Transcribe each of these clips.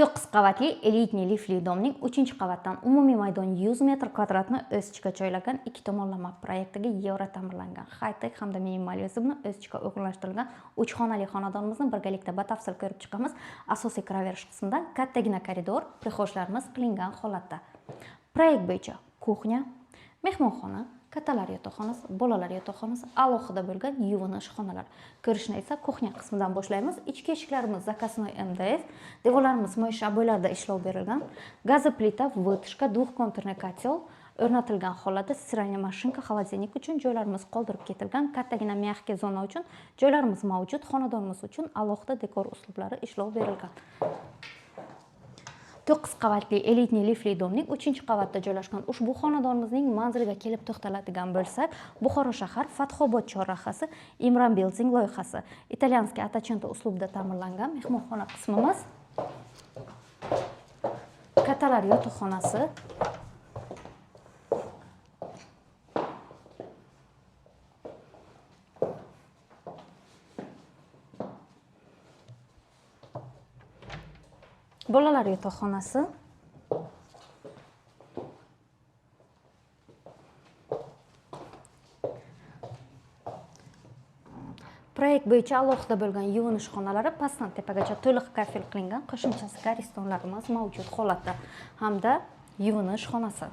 9 qavatli elitniy lifli domning 3-qavatdan umumiy maydon 100 metr kvadratni o'z ichiga joylagan ikki tomonlama proyektiga yevro ta'mirlangan high-tech hamda minimalizmni o'z ichiga uyg'unlashtirilgan 3 xonali xonadonimizni birgalikda batafsil ko'rib chiqamiz. Asosiy kiraverish qismidan kattagina koridor, prixojlarimiz qilingan holatda. Proyekt bo'yicha kuxnya, mehmonxona, kattalar yotoqxonasi, bolalar yotoqxonasi, alohida bo'lgan yuvinish xonalar. Ko'rishni esa kuxnya qismidan boshlaymiz. Ichki eshiklarimiz zakaznoy MDF, devorlarimiz mo'y shaboylarda ishlov berilgan, gazli plita, vытяжка, двухконтурный котел o'rnatilgan holatda stиральный mashinka, холодильник uchun joylarimiz qoldirib ketilgan, kattagina mягкий zona uchun joylarimiz mavjud, xonadonimiz uchun alohida dekor uslublari ishlov berilgan. 9 qavatli elitniy lifli domning 3-qavatda joylashgan ushbu xonadonimizning manziliga kelib to'xtaladigan bo'lsak, Buxoro shahar Fathobod chorrahasi Imran Building loyihasi italyanskiy atachento uslubida ta'mirlangan mehmonxona qismimiz, kattalar yotoqxonasi, bolalar yotoqxonasi, proyekt bo'yicha alohida bo'lgan yuvinish xonalari pastdan tepagacha to'liq kafil qilingan, qo'shimchasi garistonlarimiz mavjud holatda hamda yuvinish xonasi.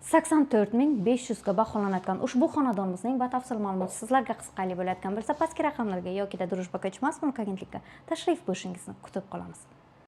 84.500 ga baholanayotgan ushbu xonadonimizning batafsil ma'lumoti sizlarga qiziqarli bo'layotgan bo'lsa, pastki raqamlarga yoki Družba ko'chmas mulk agentligiga tashrif buyurishingizni kutib qolamiz.